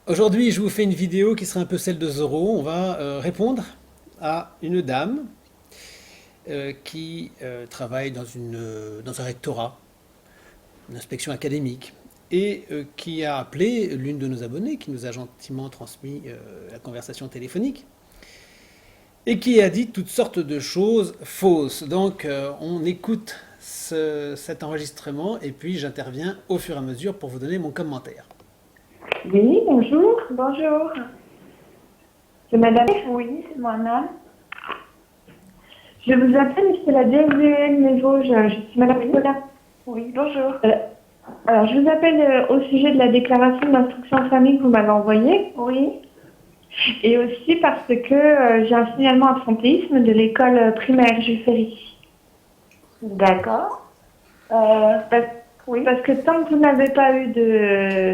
Aujourd'hui, je vous fais une vidéo qui sera un peu celle de Zoro. On va répondre à une dame qui travaille dans un rectorat, une inspection académique, et qui a appelé l'une de nos abonnées, qui nous a gentiment transmis la conversation téléphonique, et qui a dit toutes sortes de choses fausses. Donc, on écoute cet enregistrement, et puis j'interviens au fur et à mesure pour vous donner mon commentaire. Oui, bonjour. Bonjour. C'est madame? Oui, c'est moi-même. Je vous appelle, c'est la DGN Les Vosges. Je suis madame Nicolas. Oui, bonjour. Alors, je vous appelle au sujet de la déclaration d'instruction en famille que vous m'avez envoyée. Oui. Et aussi parce que j'ai un signalement absentéisme de l'école primaire Jules Ferry. D'accord. Oui. Parce que tant que vous n'avez pas eu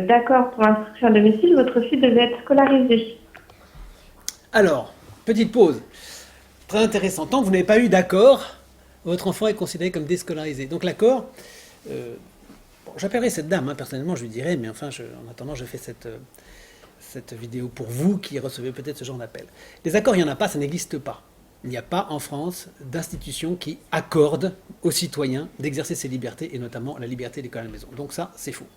d'accord pour l'instruction à domicile, votre fille devait être scolarisée. Alors, petite pause. Très intéressant. Tant que vous n'avez pas eu d'accord, votre enfant est considéré comme déscolarisé. Donc l'accord, bon, j'appellerai cette dame, hein, personnellement je lui dirai, mais enfin en attendant je fais cette vidéo pour vous qui recevez peut-être ce genre d'appel. Les accords, il n'y en a pas, ça n'existe pas. Il n'y a pas en France d'institution qui accorde aux citoyens d'exercer ses libertés, et notamment la liberté d'école à la maison. Donc ça, c'est faux.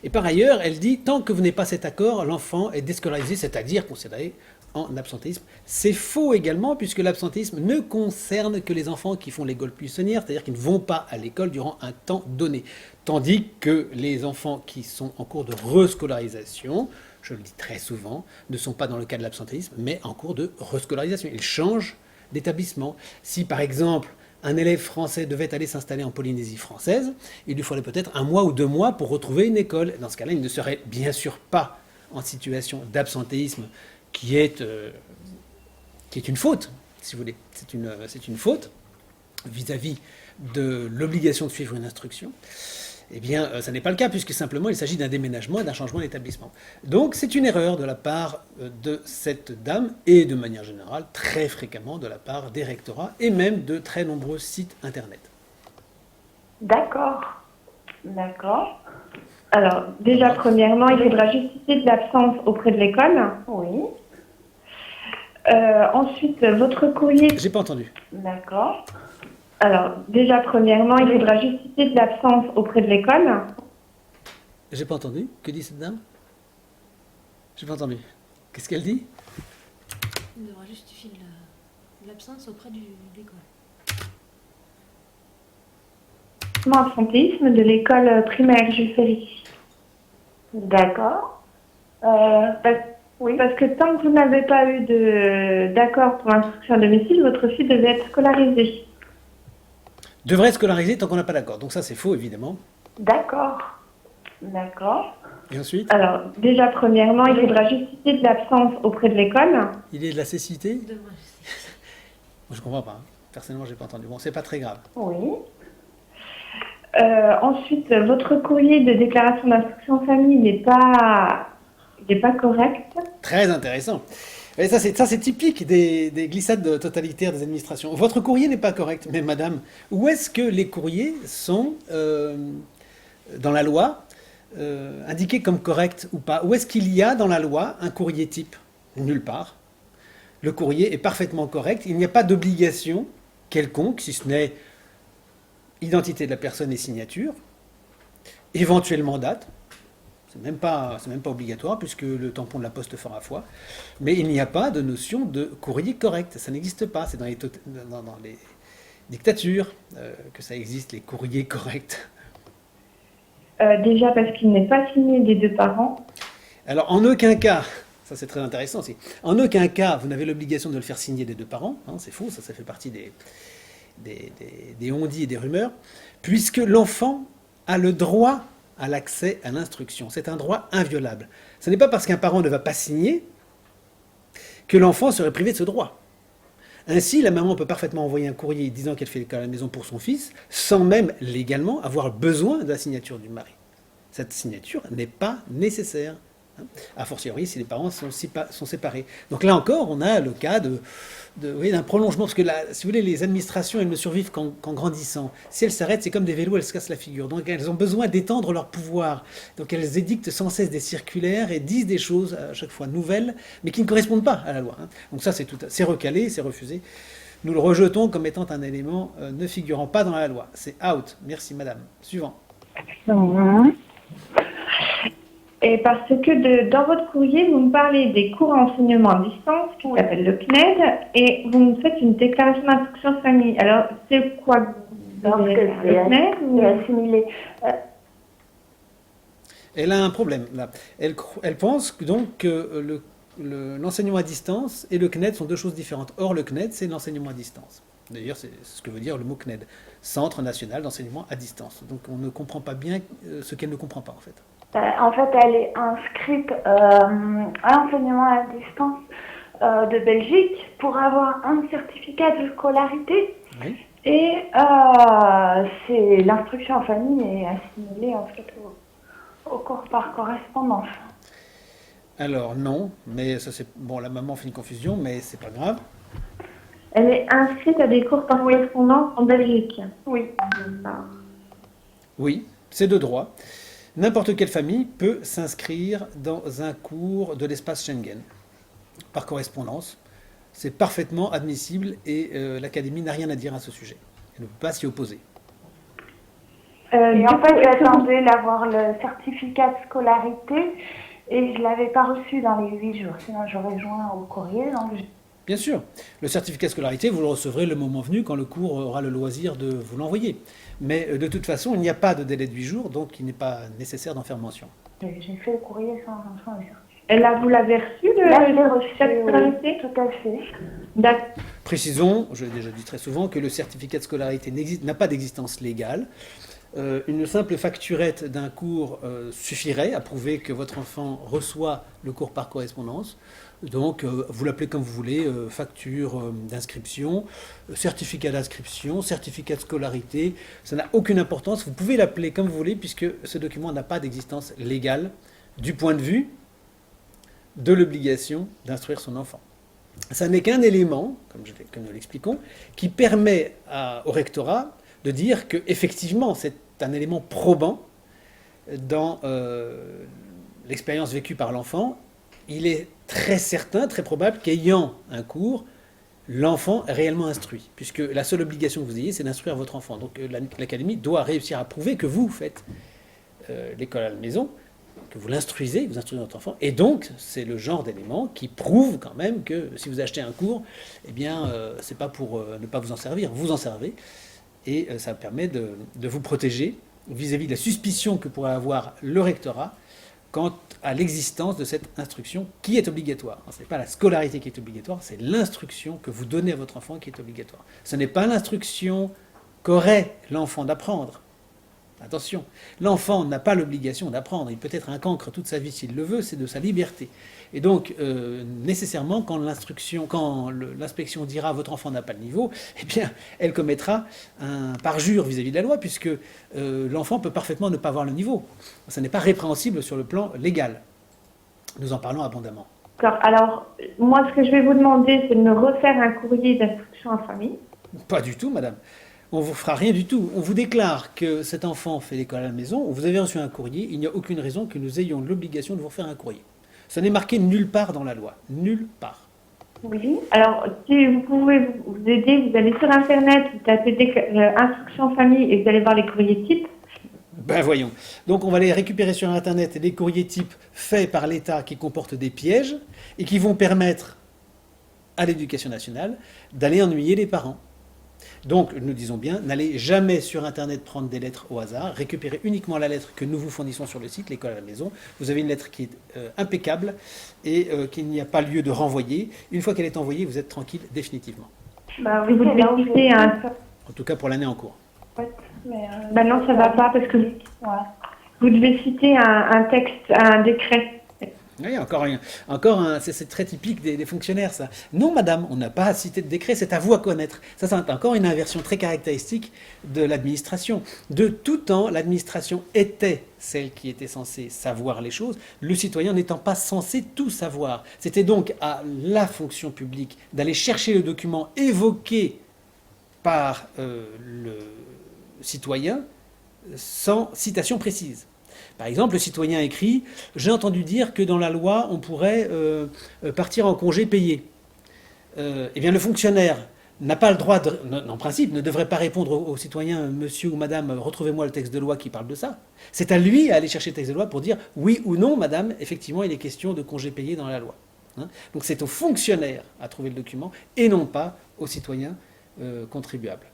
Et par ailleurs, elle dit, tant que vous n'avez pas cet accord, l'enfant est déscolarisé, c'est-à-dire considéré en absentéisme. C'est faux également, puisque l'absentéisme ne concerne que les enfants qui font l'école buissonnière, c'est-à-dire qui ne vont pas à l'école durant un temps donné. Tandis que les enfants qui sont en cours de rescolarisation, je le dis très souvent, ne sont pas dans le cas de l'absentéisme, mais en cours de rescolarisation. Ils changent d'établissement. Si par exemple un élève français devait aller s'installer en Polynésie française, il lui faudrait peut-être 1 mois ou 2 mois pour retrouver une école. Dans ce cas-là, il ne serait bien sûr pas en situation d'absentéisme qui est une faute, si vous voulez. C'est une faute vis-à-vis de l'obligation de suivre une instruction. Eh bien, ça n'est pas le cas, puisque simplement il s'agit d'un déménagement et d'un changement d'établissement. Donc, c'est une erreur de la part de cette dame, et de manière générale, très fréquemment de la part des rectorats, et même de très nombreux sites internet. D'accord. D'accord. Alors, déjà, premièrement, il faudra justifier de l'absence auprès de l'école. Oui. Ensuite, votre courrier... J'ai pas entendu. D'accord. Alors, déjà, premièrement, il faudra justifier de l'absence auprès de l'école. J'ai pas entendu. Que dit cette dame? J'ai pas entendu. Qu'est-ce qu'elle dit? Il devra justifier de l'absence auprès de l'école. Absentéisme de l'école primaire Jules Ferry. D'accord. Oui. Parce que tant que vous n'avez pas eu d'accord pour l'instruction à domicile, votre fille devait être scolarisée. Devrait être scolarisé tant qu'on n'a pas d'accord. Donc ça, c'est faux, évidemment. D'accord. D'accord. Et ensuite, Alors, déjà, premièrement, il faudra justifier de l'absence auprès de l'école. il est de la cécité? Il devra justifier. Moi, je comprends pas. Hein. Personnellement, j'ai pas entendu. Bon, c'est pas très grave. Oui. Ensuite, votre courrier de déclaration d'instruction en famille n'est pas correct. Très intéressant. Et ça, c'est typique des glissades totalitaires des administrations. Votre courrier n'est pas correct, mais madame, où est-ce que les courriers sont, dans la loi, indiqués comme corrects ou pas? Où est-ce qu'il y a dans la loi un courrier type? Nulle part. Le courrier est parfaitement correct. Il n'y a pas d'obligation quelconque, si ce n'est identité de la personne et signature, éventuellement date. C'est même pas obligatoire puisque le tampon de la poste fera foi. Mais il n'y a pas de notion de courrier correct. Ça n'existe pas. C'est dans les dictatures que ça existe, les courriers corrects. Déjà parce qu'il n'est pas signé des deux parents. Alors, en aucun cas, ça c'est très intéressant aussi, en aucun cas, vous n'avez l'obligation de le faire signer des deux parents. Hein, c'est faux, ça fait partie des on-dit et des rumeurs, puisque l'enfant a le droit à l'accès à l'instruction. C'est un droit inviolable. Ce n'est pas parce qu'un parent ne va pas signer que l'enfant serait privé de ce droit. Ainsi, la maman peut parfaitement envoyer un courrier disant qu'elle fait l'école à la maison pour son fils, sans même légalement avoir besoin de la signature du mari. Cette signature n'est pas nécessaire. A fortiori si les parents sont séparés. Donc là encore, on a le cas oui, d'un prolongement, parce que là, si vous voulez, les administrations, elles ne survivent qu'en grandissant. Si elles s'arrêtent, c'est comme des vélos, elles se cassent la figure. Donc elles ont besoin d'étendre leur pouvoir. Donc elles édictent sans cesse des circulaires et disent des choses à chaque fois nouvelles, mais qui ne correspondent pas à la loi. Donc ça, c'est recalé, c'est refusé. Nous le rejetons comme étant un élément ne figurant pas dans la loi. C'est out. Merci madame. Suivant. Et parce que dans votre courrier, vous me parlez des cours enseignement à distance, qui s'appelle le CNED, et vous me faites une déclaration d'instruction de famille. Alors, c'est quoi le CNED ou... assimilé. Elle a un problème là. Elle pense donc que l'enseignement à distance et le CNED sont deux choses différentes. Or, le CNED, c'est l'enseignement à distance. D'ailleurs, c'est ce que veut dire le mot CNED, Centre national d'enseignement à distance. Donc, on ne comprend pas bien ce qu'elle ne comprend pas, en fait. En fait, elle est inscrite à l'enseignement à distance de Belgique pour avoir un certificat de scolarité. Oui. Et c'est l'instruction en famille est assimilée en fait au cours par correspondance. Alors non, mais ça c'est bon. La maman fait une confusion, mais c'est pas grave. Elle est inscrite à des cours par correspondance en Belgique. Oui. Oui, c'est de droit. N'importe quelle famille peut s'inscrire dans un cours de l'espace Schengen par correspondance. C'est parfaitement admissible et l'Académie n'a rien à dire à ce sujet. Elle ne peut pas s'y opposer. Et en fait, j'attendais d'avoir le certificat de scolarité et je ne l'avais pas reçu dans les 8 jours. Sinon, j'aurais joint au courrier. Donc Bien sûr, le certificat de scolarité, vous le recevrez le moment venu quand le cours aura le loisir de vous l'envoyer. Mais de toute façon, il n'y a pas de délai de 8 jours, donc il n'est pas nécessaire d'en faire mention. j'ai fait le courrier sans le certificat. Et là, vous l'avez reçu, Là, je l'ai reçu, cette scolarité? tout à fait. D'accord. Précisons, je l'ai déjà dit très souvent, que le certificat de scolarité n'a pas d'existence légale. Une simple facturette d'un cours suffirait à prouver que votre enfant reçoit le cours par correspondance. Donc, vous l'appelez comme vous voulez, facture d'inscription, certificat d'inscription, certificat de scolarité, ça n'a aucune importance. Vous pouvez l'appeler comme vous voulez puisque ce document n'a pas d'existence légale du point de vue de l'obligation d'instruire son enfant. Ça n'est qu'un élément, comme nous l'expliquons, qui permet au rectorat de dire qu'effectivement, c'est un élément probant dans l'expérience vécue par l'enfant. Il est très certain, très probable qu'ayant un cours, l'enfant est réellement instruit, puisque la seule obligation que vous ayez, c'est d'instruire votre enfant. Donc l'Académie doit réussir à prouver que vous faites l'école à la maison, que vous l'instruisez, vous instruisez votre enfant, et donc c'est le genre d'élément qui prouve quand même que si vous achetez un cours, eh bien c'est pas pour ne pas vous en servir, vous en servez, et ça permet de vous protéger vis-à-vis de la suspicion que pourrait avoir le rectorat quant à l'existence de cette instruction qui est obligatoire. Ce n'est pas la scolarité qui est obligatoire, c'est l'instruction que vous donnez à votre enfant qui est obligatoire. Ce n'est pas l'instruction qu'aurait l'enfant d'apprendre. Attention, l'enfant n'a pas l'obligation d'apprendre. Il peut être un cancre toute sa vie s'il le veut, c'est de sa liberté. Et donc, nécessairement, quand l'inspection dira votre enfant n'a pas le niveau, eh bien, elle commettra un parjure vis-à-vis de la loi, puisque l'enfant peut parfaitement ne pas avoir le niveau. Ça n'est pas répréhensible sur le plan légal. Nous en parlons abondamment. D'accord. Alors, moi, ce que je vais vous demander, c'est de me refaire un courrier d'instruction en famille. Pas du tout, madame. On ne vous fera rien du tout. On vous déclare que cet enfant fait l'école à la maison, vous avez reçu un courrier, il n'y a aucune raison que nous ayons l'obligation de vous refaire un courrier. Ça n'est marqué nulle part dans la loi. Nulle part. Oui. Alors, si vous pouvez vous aider, vous allez sur Internet, vous tapez instruction en famille et vous allez voir les courriers types. Ben voyons. Donc on va aller récupérer sur Internet les courriers types faits par l'État qui comportent des pièges et qui vont permettre à l'Éducation nationale d'aller ennuyer les parents. Donc, nous disons bien, n'allez jamais sur Internet prendre des lettres au hasard, récupérez uniquement la lettre que nous vous fournissons sur le site, l'école à la maison. Vous avez une lettre qui est impeccable et qu'il n'y a pas lieu de renvoyer. Une fois qu'elle est envoyée, vous êtes tranquille définitivement. Bah, vous devez citer En tout cas pour l'année en cours. Ouais, mais bah non, ça ne va pas parce que vous devez citer un texte, un décret. Oui, c'est très typique des fonctionnaires, ça. Non, madame, on n'a pas à citer de décret, c'est à vous à connaître. Ça, c'est encore une inversion très caractéristique de l'administration. De tout temps, l'administration était celle qui était censée savoir les choses, le citoyen n'étant pas censé tout savoir. C'était donc à la fonction publique d'aller chercher le document évoqué par le citoyen sans citation précise. Par exemple, le citoyen écrit « J'ai entendu dire que dans la loi, on pourrait partir en congé payé. » Eh bien, le fonctionnaire n'a pas le droit, en principe, ne devrait pas répondre au citoyen « Monsieur ou Madame, retrouvez-moi le texte de loi qui parle de ça. » C'est à lui à aller chercher le texte de loi pour dire « Oui ou non, Madame, effectivement, il est question de congé payé dans la loi. » Donc c'est au fonctionnaire à trouver le document et non pas au citoyen contribuable.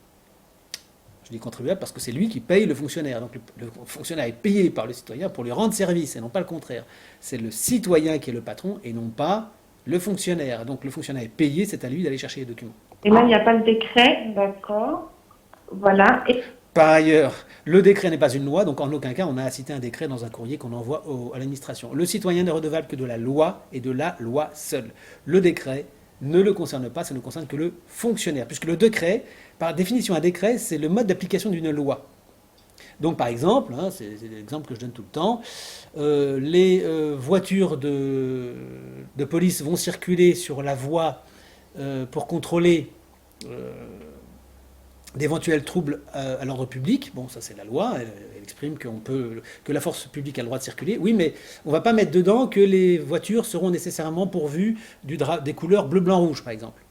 Je dis contribuable parce que c'est lui qui paye le fonctionnaire. Donc le fonctionnaire est payé par le citoyen pour lui rendre service et non pas le contraire. C'est le citoyen qui est le patron et non pas le fonctionnaire. Donc le fonctionnaire est payé, c'est à lui d'aller chercher les documents. Et là, il n'y a pas le décret. D'accord. Voilà. Et... Par ailleurs, le décret n'est pas une loi, donc en aucun cas on a à citer un décret dans un courrier qu'on envoie à l'administration. Le citoyen n'est redevable que de la loi et de la loi seule. Le décret ne le concerne pas, ça ne concerne que le fonctionnaire, puisque le décret, par définition un décret, c'est le mode d'application d'une loi. Donc par exemple, c'est l'exemple que je donne tout le temps, les voitures de police vont circuler sur la voie pour contrôler d'éventuels troubles à l'ordre public. Bon, ça c'est la loi, elle exprime que la force publique a le droit de circuler. Oui, mais on ne va pas mettre dedans que les voitures seront nécessairement pourvues des couleurs bleu, blanc, rouge, par exemple.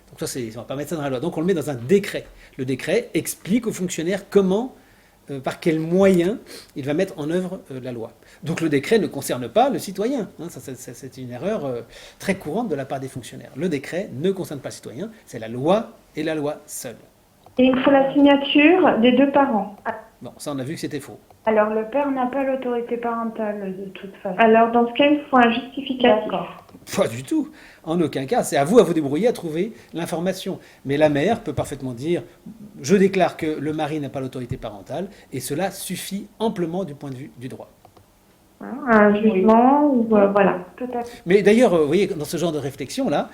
Donc ça, on ne va pas mettre ça dans la loi. Donc on le met dans un décret. Le décret explique aux fonctionnaires comment, par quels moyens, il va mettre en œuvre la loi. Donc le décret ne concerne pas le citoyen. Ça, c'est une erreur très courante de la part des fonctionnaires. Le décret ne concerne pas le citoyen, c'est la loi et la loi seule. Et il faut la signature des deux parents. Bon, ça on a vu que c'était faux. Alors le père n'a pas l'autorité parentale de toute façon. Alors dans ce cas, il faut un justificatif. D'accord. Pas du tout. En aucun cas. C'est à vous débrouiller à trouver l'information. Mais la mère peut parfaitement dire « Je déclare que le mari n'a pas l'autorité parentale » et cela suffit amplement du point de vue du droit. Un jugement ou voilà. Peut-être. Mais d'ailleurs, vous voyez, dans ce genre de réflexion-là,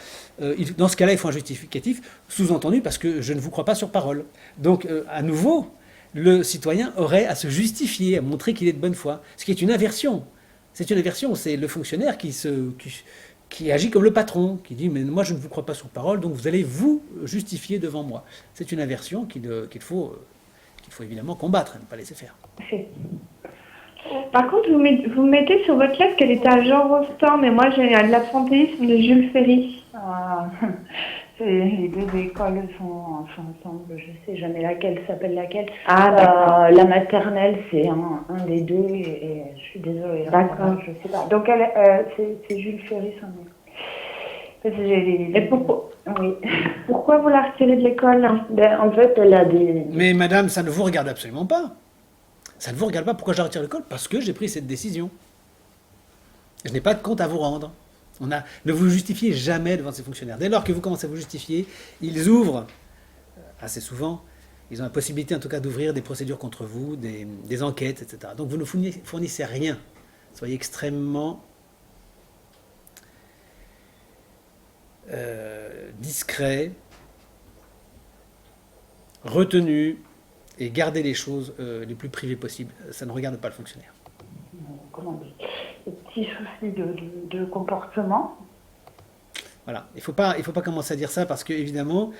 dans ce cas-là, il faut un justificatif, sous-entendu parce que je ne vous crois pas sur parole. Donc, à nouveau, le citoyen aurait à se justifier, à montrer qu'il est de bonne foi. Ce qui est une inversion. C'est une inversion. C'est le fonctionnaire qui agit comme le patron, qui dit « Mais moi, je ne vous crois pas sur parole, donc vous allez vous justifier devant moi. » C'est une inversion qu'il faut évidemment combattre, et ne pas laisser faire. Par contre, vous mettez sur votre lettre qu'elle était à Jean Rostand, mais moi j'ai l'absentéisme de Jules Ferry. Les deux écoles sont ensemble, je sais jamais laquelle s'appelle laquelle. D'accord. La maternelle, c'est un des deux, et je suis désolée. D'accord. Je sais pas. Donc c'est Jules Ferry, son nom. Et pourquoi, oui. pourquoi vous la retirez de l'école? En fait, elle a des... Mais madame, ça ne vous regarde absolument pas. Ça ne vous regarde pas. Pourquoi je la retire de l'école? Parce que j'ai pris cette décision. Je n'ai pas de compte à vous rendre. Ne vous justifiez jamais devant ces fonctionnaires. Dès lors que vous commencez à vous justifier, ils ouvrent, assez souvent, ils ont la possibilité en tout cas d'ouvrir des procédures contre vous, des enquêtes, etc. Donc vous ne fournissez rien. Soyez extrêmement discret, retenu, et gardez les choses les plus privées possibles. Ça ne regarde pas le fonctionnaire. Comment dire, des petits soucis de comportement. Voilà, il faut pas commencer à dire ça parce que évidemment,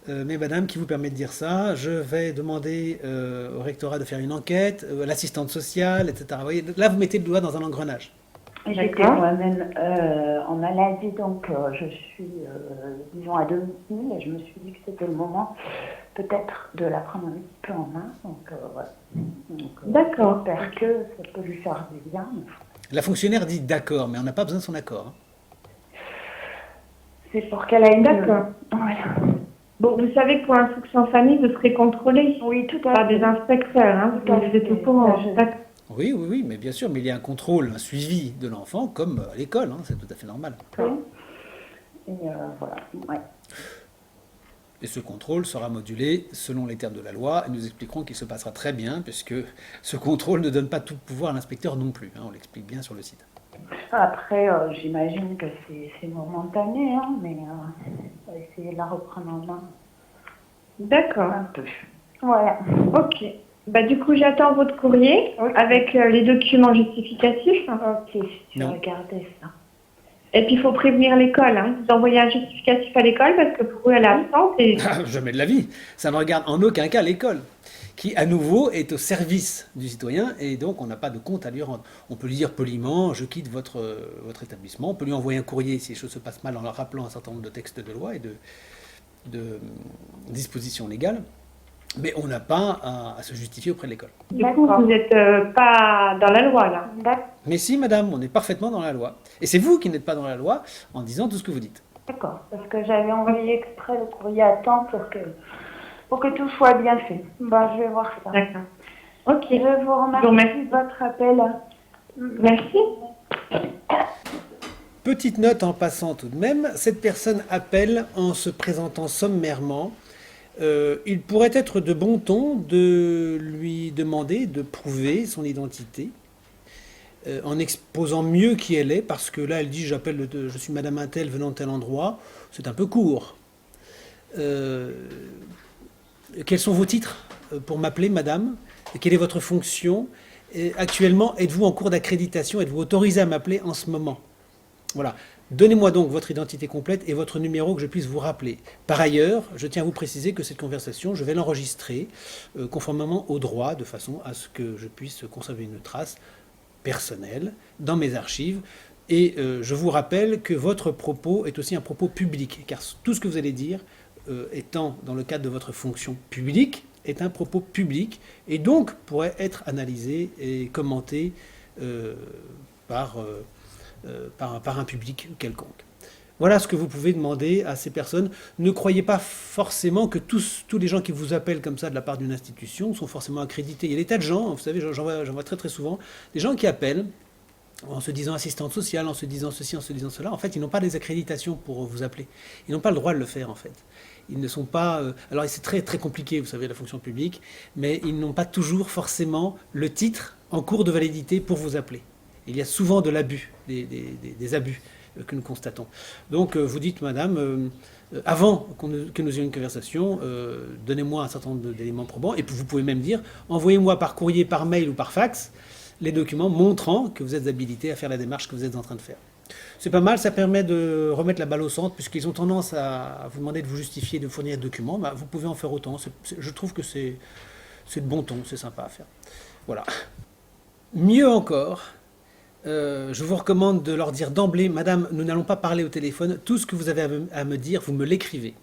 mais madame, qui vous permet de dire ça, je vais demander au rectorat de faire une enquête, à l'assistante sociale, etc. Vous voyez, là, vous mettez le doigt dans un engrenage. J'étais moi-même en maladie, donc je suis, disons, à domicile, et je me suis dit que c'était le moment peut-être de la prendre un petit peu en main. Donc, voilà. D'accord. J'espère que ça peut lui faire du bien. La fonctionnaire dit d'accord, mais on n'a pas besoin de son accord. C'est pour qu'elle ait une... D'accord. Voilà. Bon, vous savez que pour l'instruction en famille, vous serez contrôlé Oui, tout à par fait. des inspecteurs. Hein, Tout à vous êtes au fait. courant. D'accord. Oui, mais bien sûr, mais il y a un contrôle, un suivi de l'enfant, comme à l'école, c'est tout à fait normal. Et voilà, ouais. Et ce contrôle sera modulé selon les termes de la loi, et nous expliquerons qu'il se passera très bien, puisque ce contrôle ne donne pas tout pouvoir à l'inspecteur non plus, hein, on l'explique bien sur le site. Après, j'imagine que c'est momentané, hein, mais on va essayer de la reprendre en main D'accord. un peu. Voilà. Ok. Bah, du coup, j'attends votre courrier Ok. avec les documents justificatifs. Ok, je vais Non. regarder ça. Et puis, il faut prévenir l'école. Hein. Vous envoyez un justificatif à l'école parce que pour eux, elle est absente. Et... Jamais de la vie. Ça ne regarde en aucun cas l'école, qui à nouveau est au service du citoyen, et donc on n'a pas de compte à lui rendre. On peut lui dire poliment, je quitte votre établissement. On peut lui envoyer un courrier si les choses se passent mal en leur rappelant un certain nombre de textes de loi et de dispositions légales. Mais on n'a pas à se justifier auprès de l'école. Du coup, vous n'êtes pas dans la loi, là. Mais si, madame, on est parfaitement dans la loi. Et c'est vous qui n'êtes pas dans la loi en disant tout ce que vous dites. D'accord, parce que j'avais envoyé exprès le courrier à temps pour que tout soit bien fait. Bah, je vais voir ça. D'accord. Ok. Je vous remercie de votre appel. Merci. Petite note en passant tout de même, cette personne appelle en se présentant sommairement. Il pourrait être de bon ton de lui demander de prouver son identité en exposant mieux qui elle est, parce que là elle dit je suis Madame Intel venant de tel endroit, c'est un peu court. Quels sont vos titres pour m'appeler Madame? Et quelle est votre fonction? Et actuellement, êtes-vous en cours d'accréditation? Êtes-vous autorisé à m'appeler en ce moment? Voilà. Donnez-moi donc votre identité complète et votre numéro que je puisse vous rappeler. Par ailleurs, je tiens à vous préciser que cette conversation, je vais l'enregistrer conformément au droit, de façon à ce que je puisse conserver une trace personnelle dans mes archives. Et je vous rappelle que votre propos est aussi un propos public, car tout ce que vous allez dire, étant dans le cadre de votre fonction publique, est un propos public, et donc pourrait être analysé et commenté par un public quelconque. Voilà ce que vous pouvez demander à ces personnes. Ne croyez pas forcément que tous les gens qui vous appellent comme ça de la part d'une institution sont forcément accrédités. Il y a des tas de gens, vous savez, j'en vois très très souvent, des gens qui appellent en se disant assistante sociale, en se disant ceci, en se disant cela. En fait, ils n'ont pas des accréditations pour vous appeler. Ils n'ont pas le droit de le faire, en fait. Ils ne sont pas... alors, c'est très très compliqué, vous savez, la fonction publique, mais ils n'ont pas toujours forcément le titre en cours de validité pour vous appeler. Il y a souvent de l'abus, des abus que nous constatons. Donc vous dites, madame, avant que nous ayons une conversation, donnez-moi un certain nombre d'éléments probants, et puis vous pouvez même dire, envoyez-moi par courrier, par mail ou par fax, les documents montrant que vous êtes habilité à faire la démarche que vous êtes en train de faire. C'est pas mal, ça permet de remettre la balle au centre, puisqu'ils ont tendance à vous demander de vous justifier, de fournir des documents. Bah, vous pouvez en faire autant. Je trouve que c'est de bon ton, c'est sympa à faire. Voilà. Mieux encore... je vous recommande de leur dire d'emblée, madame, nous n'allons pas parler au téléphone, tout ce que vous avez à me dire, vous me l'écrivez.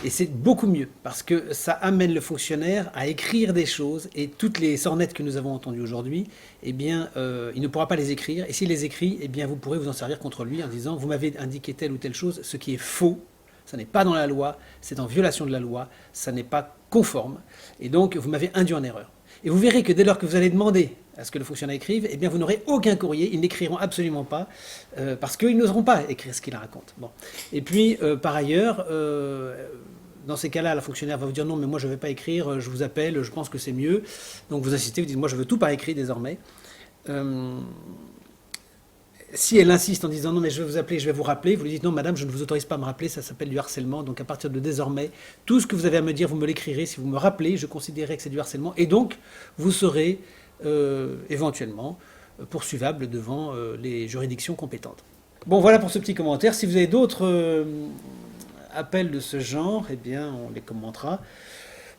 Et c'est beaucoup mieux, parce que ça amène le fonctionnaire à écrire des choses, et toutes les sornettes que nous avons entendues aujourd'hui, eh bien, il ne pourra pas les écrire, et s'il les écrit, eh bien, vous pourrez vous en servir contre lui en disant, vous m'avez indiqué telle ou telle chose, ce qui est faux, ça n'est pas dans la loi, c'est en violation de la loi, ça n'est pas conforme, et donc vous m'avez induit en erreur. Et vous verrez que dès lors que vous allez demander à ce que le fonctionnaire écrive, eh bien vous n'aurez aucun courrier, ils n'écriront absolument pas, parce qu'ils n'oseront pas écrire ce qu'ils racontent. Bon. Et puis, par ailleurs, dans ces cas-là, la fonctionnaire va vous dire non, mais moi je ne vais pas écrire, je vous appelle, je pense que c'est mieux. Donc vous insistez, vous dites moi je veux tout par écrit désormais. Si elle insiste en disant non mais je vais vous appeler, je vais vous rappeler, vous lui dites non madame je ne vous autorise pas à me rappeler, ça s'appelle du harcèlement, donc à partir de désormais, tout ce que vous avez à me dire, vous me l'écrirez, si vous me rappelez, je considérerai que c'est du harcèlement, et donc vous serez éventuellement poursuivable devant les juridictions compétentes. Bon voilà pour ce petit commentaire, si vous avez d'autres appels de ce genre, eh bien on les commentera.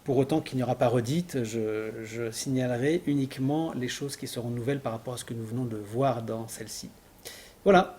Pour autant qu'il n'y aura pas redite, je signalerai uniquement les choses qui seront nouvelles par rapport à ce que nous venons de voir dans celle-ci. Voilà.